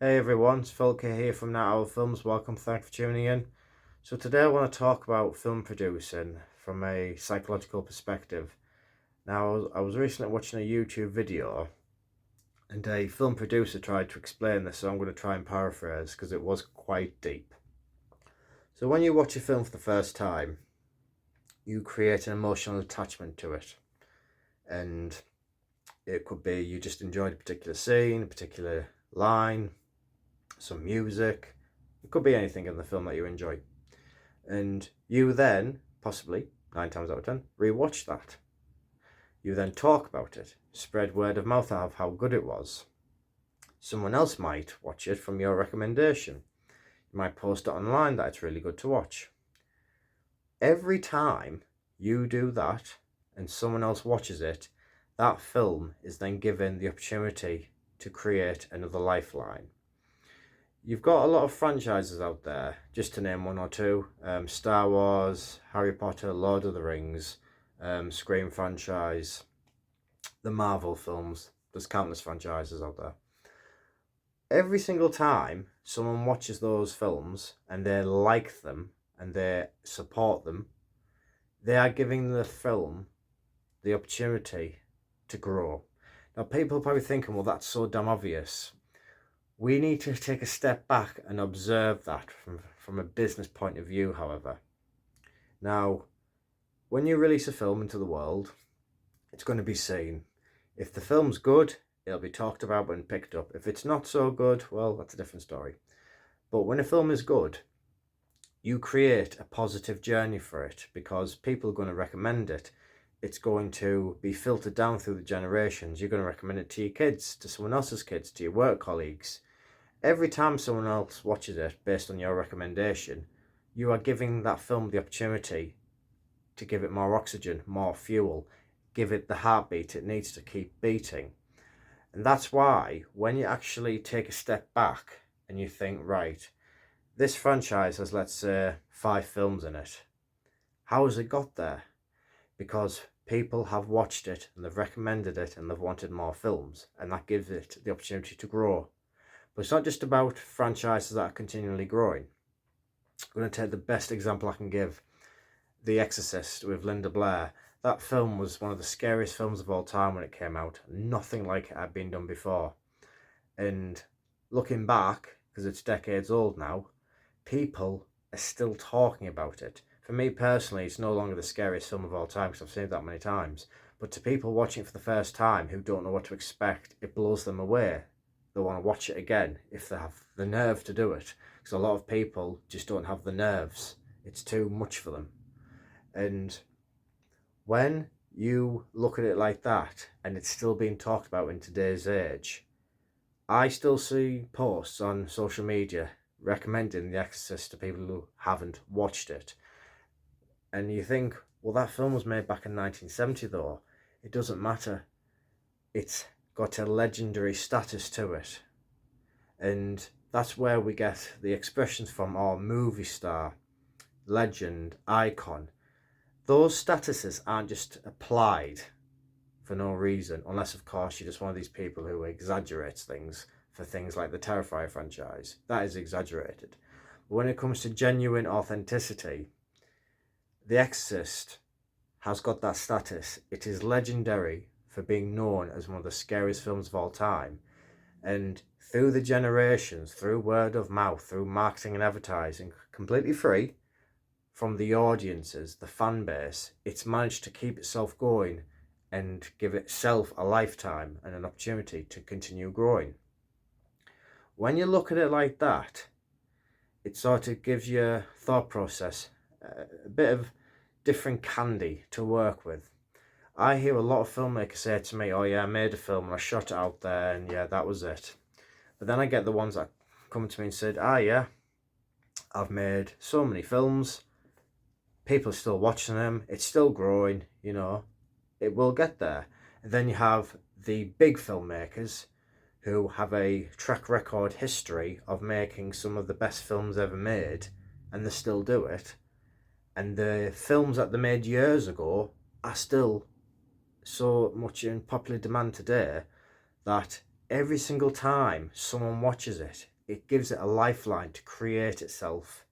Hey everyone, it's Volker here from Night Owl Films. Welcome, thanks for tuning in. So today I want to talk about film producing from a psychological perspective. Now, I was recently watching a YouTube video and a film producer tried to explain this, so I'm going to try and paraphrase because it was quite deep. So when you watch a film for the first time, you create an emotional attachment to it. And it could be you just enjoyed a particular scene, a particular line, some music. It could be anything in the film that you enjoy. And you then, possibly, 9 times out of 10, rewatch that. You then talk about it, spread word of mouth of how good it was. Someone else might watch it from your recommendation. You might post it online that it's really good to watch. Every time you do that and someone else watches it, that film is then given the opportunity to create another lifeline. You've got a lot of franchises out there, just to name one or two. Star Wars, Harry Potter, Lord of the Rings, Scream franchise, the Marvel films. There's countless franchises out there. Every single time someone watches those films and they like them and they support them, they are giving the film the opportunity to grow. Now, people are probably thinking, well, that's so damn obvious. We need to take a step back and observe that from a business point of view, however. Now, when you release a film into the world, it's going to be seen. If the film's good, it'll be talked about and picked up. If it's not so good, well, that's a different story. But when a film is good, you create a positive journey for it because people are going to recommend it. It's going to be filtered down through the generations. You're going to recommend it to your kids, to someone else's kids, to your work colleagues. Every time someone else watches it based on your recommendation, you are giving that film the opportunity to give it more oxygen, more fuel, give it the heartbeat it needs to keep beating. And that's why when you actually take a step back and you think, right, this franchise has, let's say, 5 films in it. How has it got there? Because people have watched it and they've recommended it and they've wanted more films, and that gives it the opportunity to grow. But it's not just about franchises that are continually growing. I'm going to take the best example I can give. The Exorcist with Linda Blair. That film was one of the scariest films of all time when it came out. Nothing like it had been done before. And looking back, because it's decades old now, people are still talking about it. For me personally, it's no longer the scariest film of all time because I've seen it that many times. But to people watching it for the first time who don't know what to expect, it blows them away. They want to watch it again if they have the nerve to do it, because a lot of people just don't have the nerves. It's too much for them. And when you look at it like that and it's still being talked about in today's age, I still see posts on social media recommending The Exorcist to people who haven't watched it. And you think, well, that film was made back in 1970 though. It doesn't matter. It's got a legendary status to it. And that's where we get the expressions from, our movie star, legend, icon. Those statuses aren't just applied for no reason, unless of course you're just one of these people who exaggerates things for things like the Terrifier franchise. That is exaggerated. But when it comes to genuine authenticity, The Exorcist has got that status. It is legendary for being known as one of the scariest films of all time. And through the generations, through word of mouth, through marketing and advertising, completely free from the audiences, the fan base, it's managed to keep itself going and give itself a lifetime and an opportunity to continue growing. When you look at it like that, it sort of gives your thought process a bit of different candy to work with. I hear a lot of filmmakers say to me, oh yeah, I made a film and I shot it out there and yeah, that was it. But then I get the ones that come to me and said, yeah, I've made so many films, people are still watching them, it's still growing, it will get there. And then you have the big filmmakers who have a track record history of making some of the best films ever made, and they still do it. And the films that they made years ago are still so much in popular demand today that every single time someone watches it, it gives it a lifeline to create itself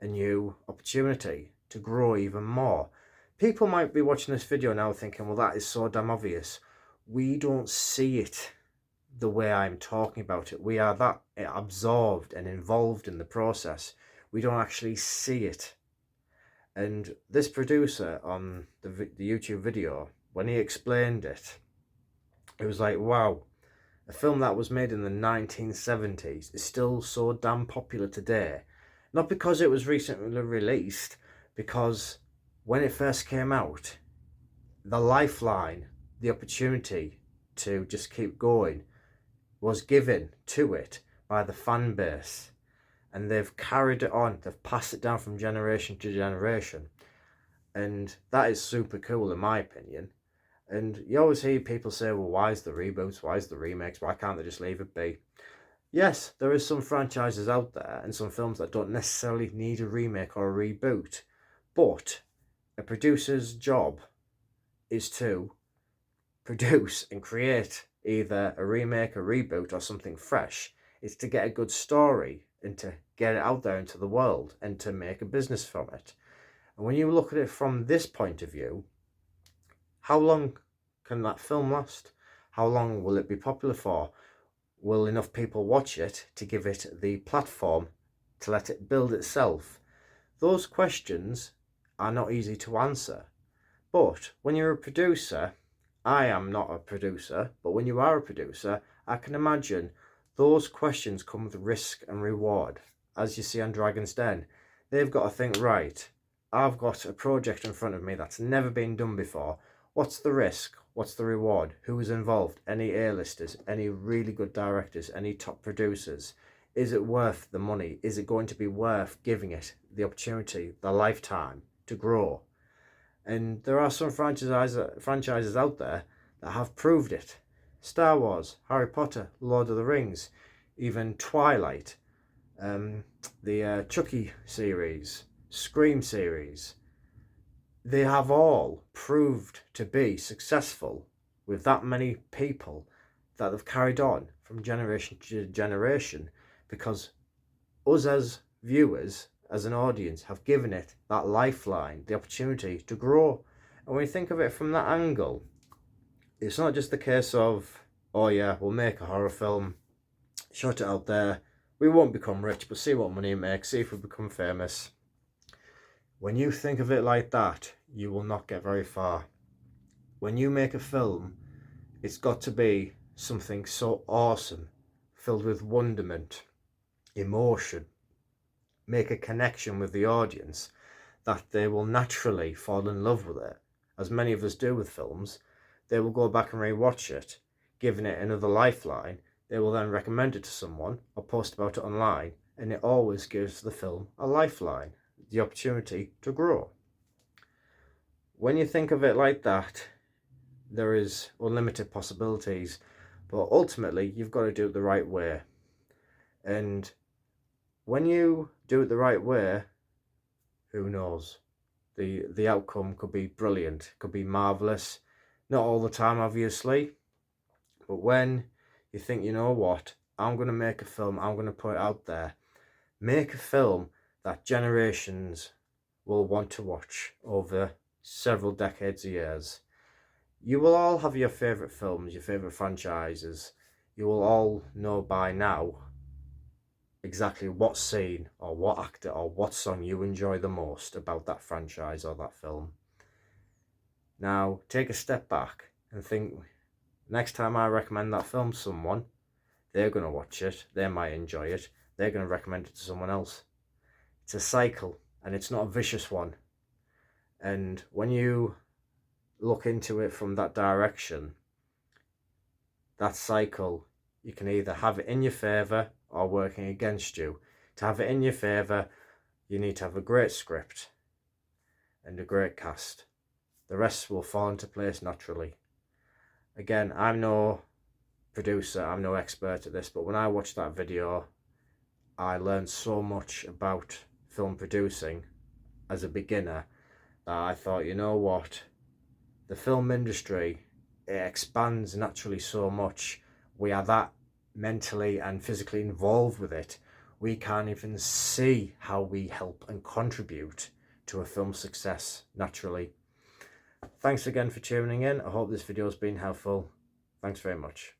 a new opportunity to grow even more. People might be watching this video now thinking, well, that is so damn obvious. We don't see it the way I'm talking about it. We are that absorbed and involved in the process. We don't actually see it. And this producer on the YouTube video, when he explained it, it was like, wow, a film that was made in the 1970s is still so damn popular today. Not because it was recently released, because when it first came out, the lifeline, the opportunity to just keep going was given to it by the fan base. And they've carried it on, they've passed it down from generation to generation. And that is super cool in my opinion. And you always hear people say, well, why is the reboots, why is the remakes, why can't they just leave it be? Yes, there is some franchises out there and some films that don't necessarily need a remake or a reboot. But a producer's job is to produce and create either a remake, a reboot, or something fresh. It's to get a good story and to get it out there into the world and to make a business from it. And when you look at it from this point of view, how long can that film last? How long will it be popular for? Will enough people watch it to give it the platform to let it build itself? Those questions are not easy to answer. But when you're a producer, I am not a producer, but when you are a producer, I can imagine those questions come with risk and reward. As you see on Dragon's Den, they've got to think, right, I've got a project in front of me that's never been done before. What's the risk? What's the reward? Who is involved? Any A-listers? Any really good directors? Any top producers? Is it worth the money? Is it going to be worth giving it the opportunity, the lifetime to grow? And there are some franchises out there that have proved it. Star Wars, Harry Potter, Lord of the Rings, even Twilight, the Chucky series, Scream series. They have all proved to be successful with that many people that have carried on from generation to generation, because us as viewers, as an audience, have given it that lifeline, the opportunity to grow. And when you think of it from that angle, it's not just the case of, oh yeah, we'll make a horror film, shut it out there, we won't become rich, but see what money it makes, see if we become famous. When you think of it like that, you will not get very far. When you make a film, it's got to be something so awesome, filled with wonderment, emotion, make a connection with the audience, that they will naturally fall in love with it. As many of us do with films, they will go back and rewatch it, giving it another lifeline. They will then recommend it to someone or post about it online, and it always gives the film a lifeline, the opportunity to grow. When you think of it like that, there is unlimited possibilities, but ultimately you've got to do it the right way. And when you do it the right way, who knows? The outcome could be brilliant, could be marvelous. Not all the time, obviously, but when you think, you know what, I'm going to make a film, I'm going to put it out there, make a film that generations will want to watch over several decades of years. You will all have your favourite films, your favourite franchises. You will all know by now exactly what scene or what actor or what song you enjoy the most about that franchise or that film. Now, take a step back and think, next time I recommend that film to someone, they're going to watch it, they might enjoy it, they're going to recommend it to someone else. It's a cycle, and it's not a vicious one. And when you look into it from that direction, that cycle, you can either have it in your favour or working against you. To have it in your favour, you need to have a great script and a great cast. The rest will fall into place naturally. Again, I'm no producer, I'm no expert at this, but when I watched that video, I learned so much about film producing as a beginner that I thought, you know what, the film industry, it expands naturally so much. We are that mentally and physically involved with it, we can't even see how we help and contribute to a film's success naturally. Thanks again for tuning in. I hope this video has been helpful. Thanks very much.